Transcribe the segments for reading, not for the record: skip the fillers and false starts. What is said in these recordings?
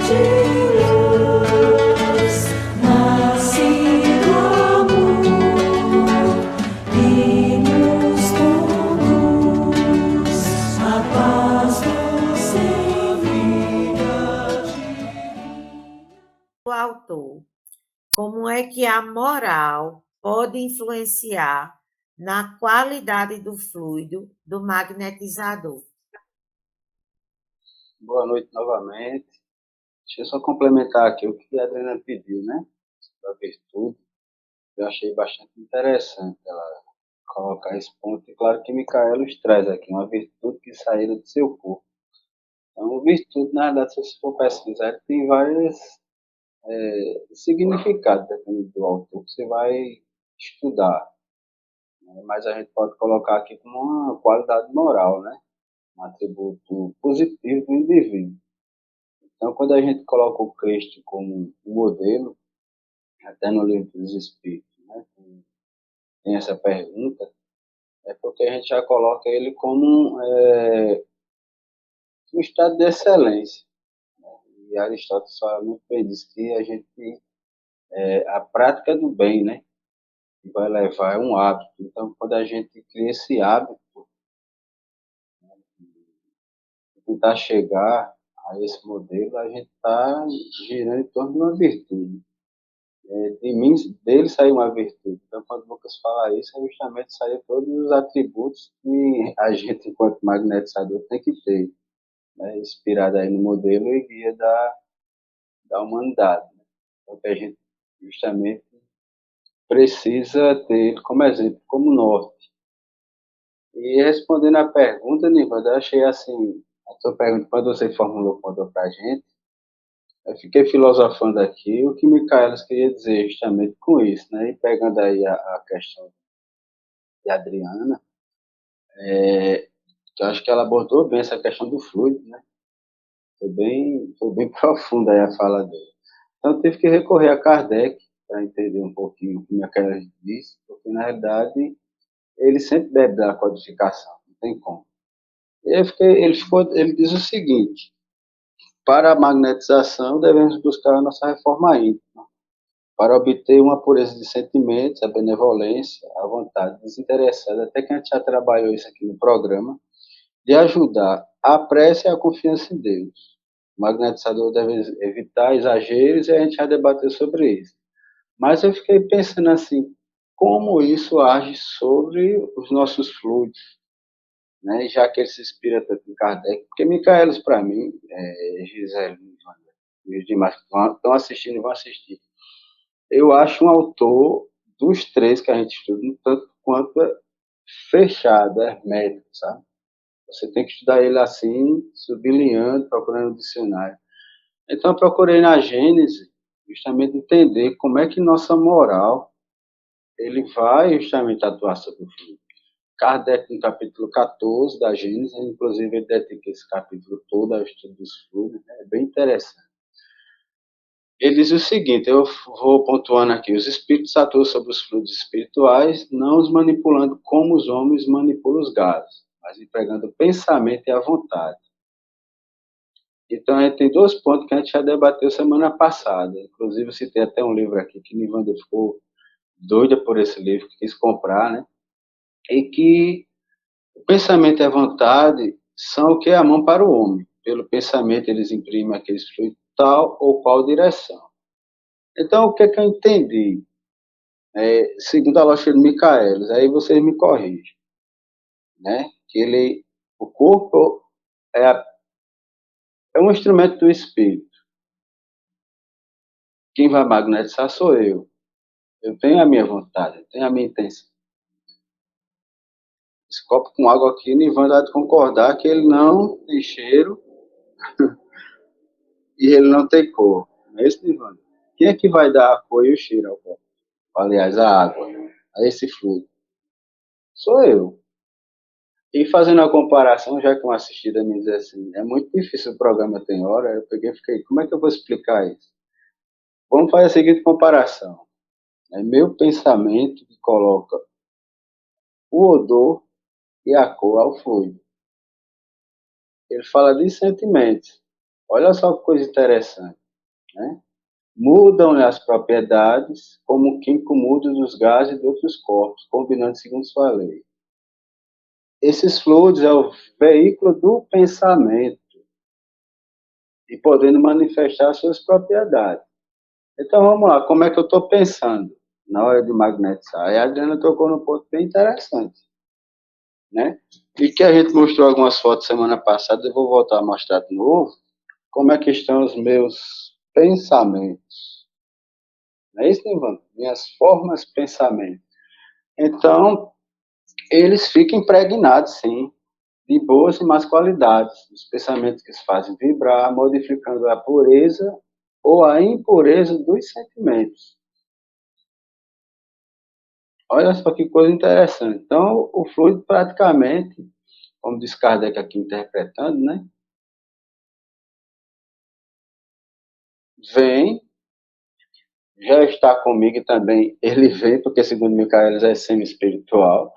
de luz, nasce do amor e nos conduz a paz nos envia. O autor, como é que a moral pode influenciar na qualidade do fluido do magnetizador? Boa noite novamente. Deixa eu só complementar aqui o que a Adriana pediu, né? Da virtude. Eu achei bastante interessante ela colocar esse ponto. E claro que Micaelos traz aqui uma virtude que saíra do seu corpo. Então, virtude, na verdade, se você for pesquisar, tem vários significados, dependendo do autor que você vai estudar. Né? Mas a gente pode colocar aqui como uma qualidade moral, né? Um atributo positivo do indivíduo. Então, quando a gente coloca o Cristo como um modelo, até no livro dos Espíritos, né, tem essa pergunta, é porque a gente já coloca ele como um estado de excelência. E Aristóteles fala muito bem disso, que a gente, a prática do bem, né, que vai levar a um hábito. Então, quando a gente cria esse hábito, tentar chegar a esse modelo, a gente está girando em torno de uma virtude. De mim, dele saiu uma virtude. Então, quando o Lucas fala isso, é justamente sair todos os atributos que a gente, enquanto magnetizador, tem que ter, né? Inspirado aí no modelo e guia da humanidade. Né? Então, que a gente justamente precisa ter ele como exemplo, como norte. E respondendo à pergunta, Nivaldo, eu achei assim, a sua pergunta, quando você formulou para a gente, eu fiquei filosofando aqui o que Micaelis queria dizer justamente com isso, né? E pegando aí a questão de Adriana, que eu acho que ela abordou bem essa questão do fluido, né? Foi bem profunda aí a fala dele. Então, eu tive que recorrer a Kardec para entender um pouquinho o que Michaelis disse, porque, na realidade, ele sempre bebe da codificação, não tem como. Ele diz o seguinte, para a magnetização, devemos buscar a nossa reforma íntima, para obter uma pureza de sentimentos, a benevolência, a vontade desinteressada, até que a gente já trabalhou isso aqui no programa, de ajudar a prece e a confiança em Deus. O magnetizador deve evitar exageros e a gente já debateu sobre isso. Mas eu fiquei pensando assim, como isso age sobre os nossos fluidos, né? Já que ele se inspira tanto em Kardec, porque Micaelis, para mim, Gisele e os demais que estão assistindo e vão assistir, eu acho um autor dos três que a gente estuda, um tanto quanto fechado, hermético, sabe? Você tem que estudar ele assim, sublinhando, procurando no dicionário. Então, eu procurei na Gênese justamente entender como é que nossa moral ele vai justamente atuar sobre o fluido. Kardec, no capítulo 14 da Gênese, inclusive ele dedica esse capítulo todo ao estudo dos fluidos, né? É bem interessante. Ele diz o seguinte, eu vou pontuando aqui, os espíritos atuam sobre os fluidos espirituais, não os manipulando como os homens manipulam os gases, mas empregando o pensamento e a vontade. Então, a gente tem dois pontos que a gente já debateu semana passada. Inclusive, eu citei até um livro aqui que Nivanda ficou doida por esse livro, que quis comprar, né? E que o pensamento e a vontade são o que é a mão para o homem. Pelo pensamento, eles imprimem aqueles fluidos tal ou qual direção. Então, o que é que eu entendi? Segundo a lógica de Micaelis, aí vocês me corrigem, né? Que o corpo é um instrumento do espírito. Quem vai magnetizar sou eu. Eu tenho a minha vontade, eu tenho a minha intenção. Esse copo com água aqui, Nivan há de concordar que ele não tem cheiro e ele não tem cor. Não é isso, Nivan? Quem é que vai dar a cor e o cheiro ao copo? Aliás, a água, a esse fluido. Sou eu. E fazendo a comparação, já que uma assistida me diz assim, é muito difícil o programa tem hora, eu peguei e fiquei, como é que eu vou explicar isso? Vamos fazer a seguinte comparação. É meu pensamento que coloca o odor e a cor ao fluido. Ele fala de sentimentos. Olha só que coisa interessante, né? Mudam as propriedades como o químico muda dos gases de outros corpos, combinando segundo sua lei. Esses fluidos é o veículo do pensamento e podendo manifestar suas propriedades. Então vamos lá, como é que eu estou pensando na hora de magnetizar? Aí a Adriana tocou num ponto bem interessante, né? E que a gente mostrou algumas fotos semana passada, eu vou voltar a mostrar de novo, como é que estão os meus pensamentos. Não é isso, Ivan? Minhas formas de pensamento. Então, eles ficam impregnados, sim, de boas e más qualidades, os pensamentos que se fazem vibrar, modificando a pureza ou a impureza dos sentimentos. Olha só que coisa interessante. Então, o fluido praticamente, como diz Kardec aqui interpretando, né, vem, já está comigo e também ele vem, porque segundo Micaelis é semi-espiritual,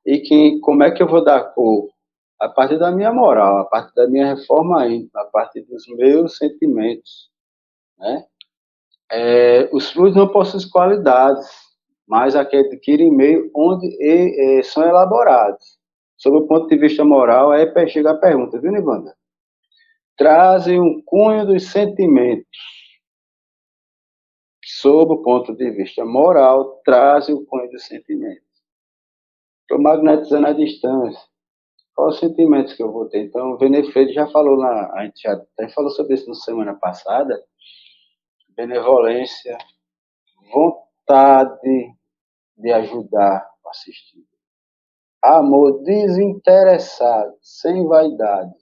e que como é que eu vou dar cor? A partir da minha moral, a partir da minha reforma íntima, a partir dos meus sentimentos, né? Os fluidos não possuem qualidades, mas adquirem meio onde são elaborados. Sob o ponto de vista moral, aí chega a pergunta, viu, Nivanda? Trazem um cunho dos sentimentos. Sob o ponto de vista moral, trazem o cunho dos sentimentos. Estou magnetizando a distância. Quais os sentimentos que eu vou ter? Então, o Venefredo já falou, a gente já até falou sobre isso na semana passada, benevolência, vontade de ajudar o assistido. Amor desinteressado, sem vaidade.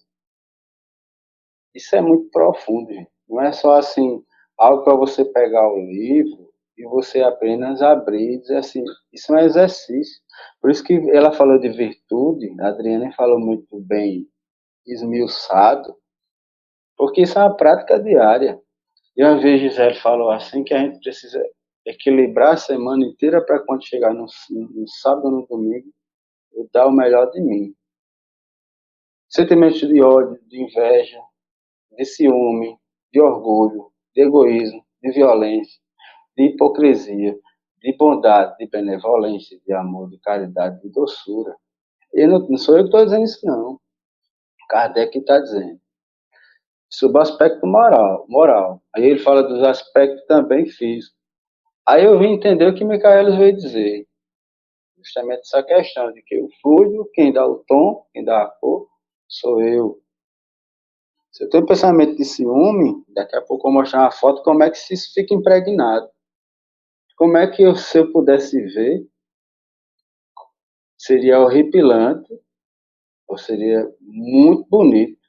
Isso é muito profundo, gente. Não é só assim, algo para você pegar o livro e você apenas abrir e dizer assim, isso é um exercício. Por isso que ela falou de virtude, a Adriana falou muito bem esmiuçado, porque isso é uma prática diária. E uma vez Gisele falou assim que a gente precisa equilibrar a semana inteira para quando chegar no sábado ou no domingo, eu dar o melhor de mim. Sentimentos de ódio, de inveja, de ciúme, de orgulho, de egoísmo, de violência, de hipocrisia, de bondade, de benevolência, de amor, de caridade, de doçura. E não sou eu que estou dizendo isso, não. Kardec está dizendo. Sobre o aspecto moral. Aí ele fala dos aspectos também físicos. Aí eu vim entender o que Micaelis veio dizer. Justamente essa questão de que o fluido, quem dá o tom, quem dá a cor, sou eu. Se eu tenho pensamento de ciúme, daqui a pouco eu vou mostrar uma foto como é que isso fica impregnado. Como é que se eu pudesse ver, seria horripilante, ou seria muito bonito.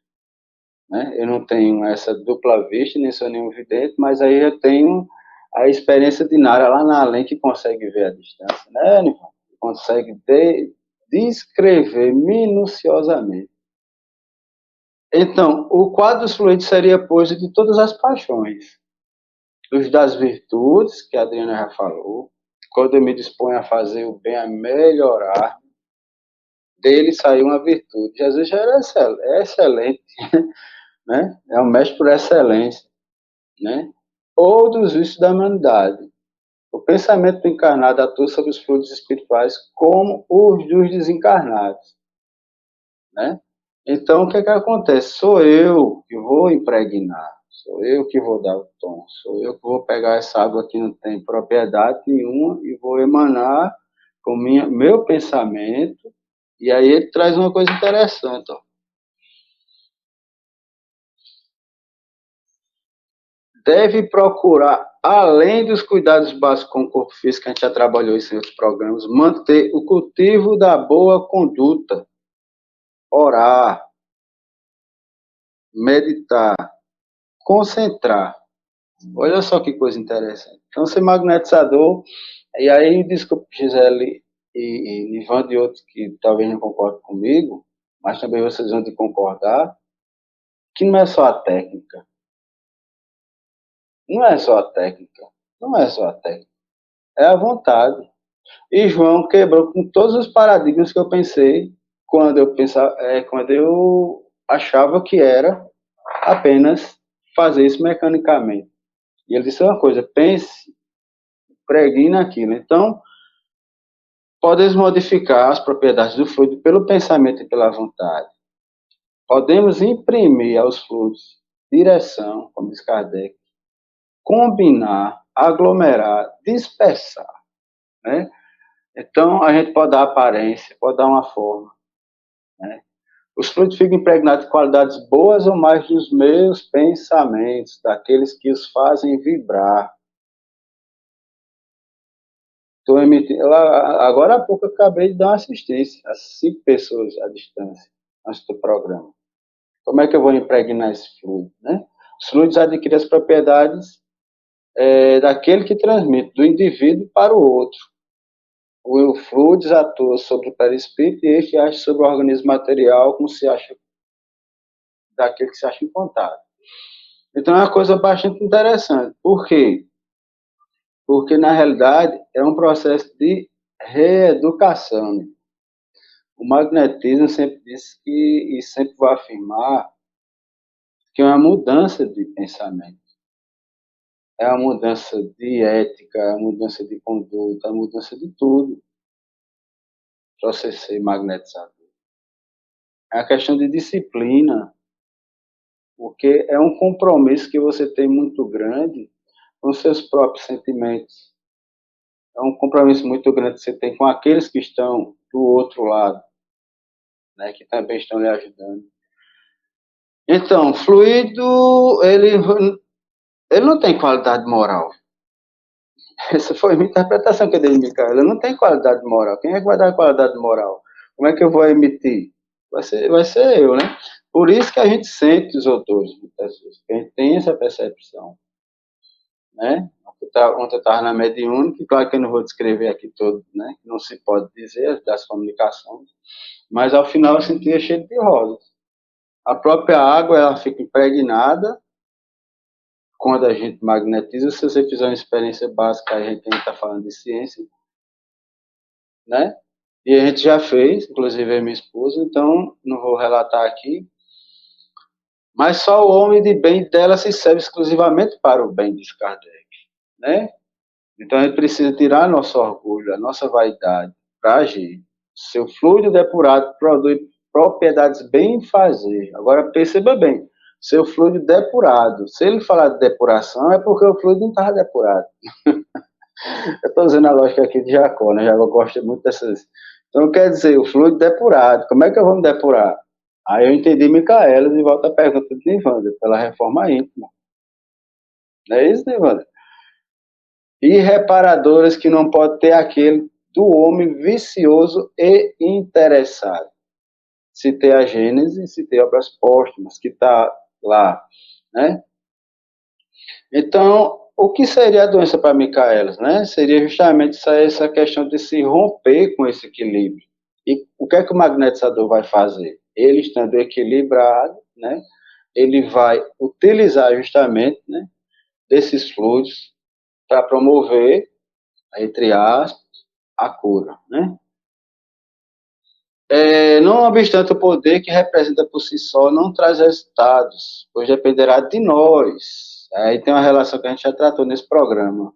Né? Eu não tenho essa dupla vista, nem sou nenhum vidente, mas aí eu tenho a experiência de Nara lá na além que consegue ver a distância, né, Nivan? Consegue descrever minuciosamente. Então, o quadro dos fluidos seria, pois, de todas as paixões. Os das virtudes, que a Adriana já falou, quando eu me disponho a fazer o bem, a melhorar, dele saiu uma virtude. Jesus já era excelente, né? É um mestre por excelência, né? Ou dos vícios da humanidade. O pensamento do encarnado atua sobre os fluidos espirituais como os dos desencarnados, né? Então, o que é que acontece? Sou eu que vou impregnar, sou eu que vou dar o tom, sou eu que vou pegar essa água que não tem propriedade nenhuma e vou emanar com meu pensamento, e aí ele traz uma coisa interessante, ó. Deve procurar, além dos cuidados básicos com o corpo físico, que a gente já trabalhou isso em outros programas, manter o cultivo da boa conduta, orar, meditar, concentrar. Olha só que coisa interessante. Então, ser magnetizador, e aí, desculpa, Gisele e Nivan e outros que talvez não concordem comigo, mas também vocês vão de concordar, que não é só a técnica. Não é só a técnica. Não é só a técnica. É a vontade. E João quebrou com todos os paradigmas que eu pensei quando eu achava que era apenas fazer isso mecanicamente. E ele disse uma coisa: pense, pregue naquilo. Então, podemos modificar as propriedades do fluido pelo pensamento e pela vontade. Podemos imprimir aos fluidos direção, como diz Kardec, combinar, aglomerar, dispersar, né? Então, a gente pode dar aparência, pode dar uma forma, né? Os fluidos ficam impregnados de qualidades boas ou mais dos meus pensamentos, daqueles que os fazem vibrar. Estou emitindo, agora há pouco eu acabei de dar uma assistência a 5 pessoas à distância, antes do programa. Como é que eu vou impregnar esse fluido, né? Os fluidos adquirem as propriedades daquele que transmite, do indivíduo para o outro. O fluido atua sobre o perispírito e este age sobre o organismo material, como se acha daquele que se acha em contato. Então é uma coisa bastante interessante. Por quê? Porque, na realidade, é um processo de reeducação. Né? O magnetismo sempre disse que, e sempre vai afirmar, que é uma mudança de pensamento. É uma mudança de ética, é uma mudança de conduta, é uma mudança de tudo para você ser magnetizador. É uma questão de disciplina, porque é um compromisso que você tem muito grande com os seus próprios sentimentos. É um compromisso muito grande que você tem com aqueles que estão do outro lado, né, que também estão lhe ajudando. Então, fluido, ele não tem qualidade moral. Essa foi a minha interpretação que eu dei de Micael. Ele não tem qualidade moral. Quem é que vai dar qualidade moral? Como é que eu vou emitir? Vai ser eu, né? Por isso que a gente sente os autores, muitas vezes. A gente tem essa percepção, né? Ontem eu estava na mediúnica, claro que eu não vou descrever aqui todo, né? Não se pode dizer das comunicações, mas ao final eu sentia cheio de rosas. A própria água, ela fica impregnada quando a gente magnetiza. Se você fizer uma experiência básica, a gente está falando de ciência, né? E a gente já fez, inclusive eu e minha esposa, então não vou relatar aqui. Mas só o homem de bem dela se serve exclusivamente para o bem, diz Kardec, né? Então a gente precisa tirar nosso orgulho, a nossa vaidade para agir. Seu fluido depurado produz propriedades bem em fazer. Agora perceba bem, seu fluido depurado. Se ele falar de depuração, é porque o fluido não estava depurado. Eu estou usando a lógica aqui de Jacó, né? Jacó gosta muito dessas. Então quer dizer, o fluido depurado. Como é que eu vou me depurar? Aí eu entendi Micaelis e volto à pergunta de Nivanda, pela reforma íntima. Não é isso, Nivanda? E reparadoras que não pode ter aquele do homem vicioso e interessado. Citei a Gênese, citei obras póstumas, que está lá, né? Então, o que seria a doença para Micaelis, né? Seria justamente essa questão de se romper com esse equilíbrio. E o que é que o magnetizador vai fazer? Ele estando equilibrado, né? Ele vai utilizar justamente, né, desses fluidos para promover, entre aspas, a cura, né? Não obstante o poder que representa por si só não traz resultados, pois dependerá de nós. Aí tem uma relação que a gente já tratou nesse programa,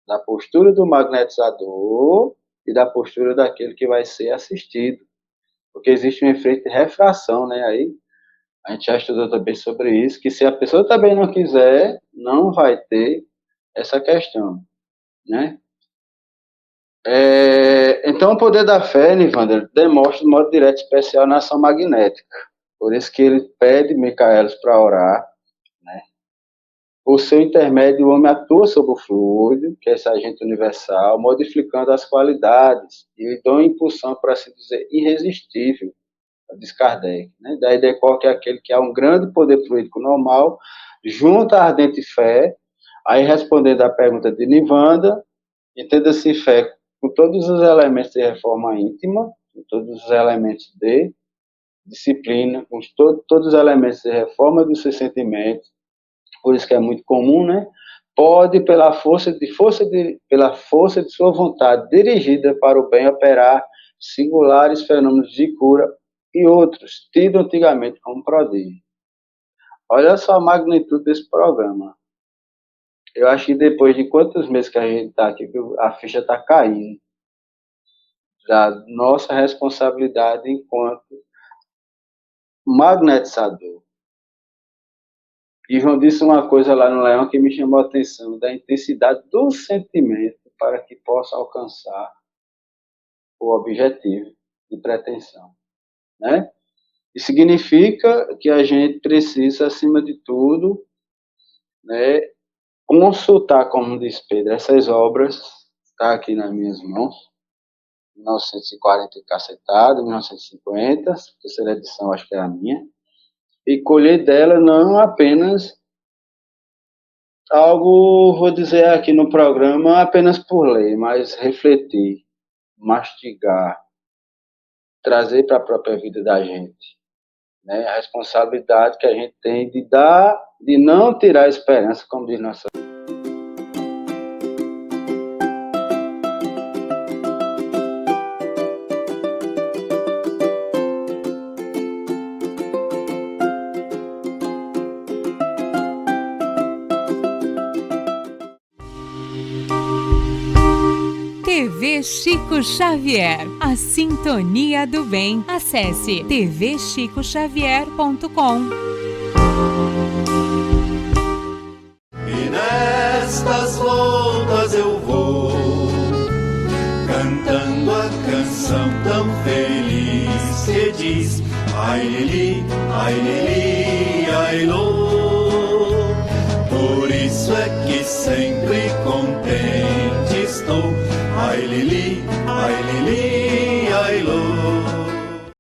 da postura do magnetizador e da postura daquele que vai ser assistido, porque existe um efeito de refração, né? Aí a gente já estudou também sobre isso, que se a pessoa também não quiser, não vai ter essa questão, né? Então, o poder da fé, Nivander, demonstra de modo direto especial na ação magnética. Por isso que ele pede Micaelis para orar, né? Por seu intermédio, o homem atua sobre o fluido, que é esse agente universal, modificando as qualidades e dão impulsão, por assim dizer, irresistível, diz Kardec. Né? Daí decorre aquele que há um grande poder fluídico normal, junta a ardente fé, aí respondendo à pergunta de Nivanda, entenda-se fé com todos os elementos de reforma íntima, com todos os elementos de disciplina, com todos os elementos de reforma dos seus sentimentos, por isso que é muito comum, né? Pode, pela força de sua vontade dirigida para o bem, operar singulares fenômenos de cura e outros, tidos antigamente como prodígio. Olha só a magnitude desse programa. Eu acho que depois de quantos meses que a gente está aqui, que a ficha está caindo da nossa responsabilidade enquanto magnetizador. E João disse uma coisa lá no Leão que me chamou a atenção, da intensidade do sentimento para que possa alcançar o objetivo de pretensão, né? E significa que a gente precisa, acima de tudo, né, consultar, como diz Pedro, essas obras, está aqui nas minhas mãos, 1940 cacetado, 1950, terceira edição acho que é a minha, e colher dela não apenas algo, vou dizer aqui no programa, apenas por ler, mas refletir, mastigar, trazer para a própria vida da gente, né? A responsabilidade que a gente tem de dar, de não tirar a esperança, como diz nossa. TV Chico Xavier, a sintonia do bem. Acesse tvchicoxavier.com. E nestas voltas eu vou cantando a canção tão feliz que diz: ai lili, ai lô. Por isso é que sempre contente estou. Ai lili, ai lô.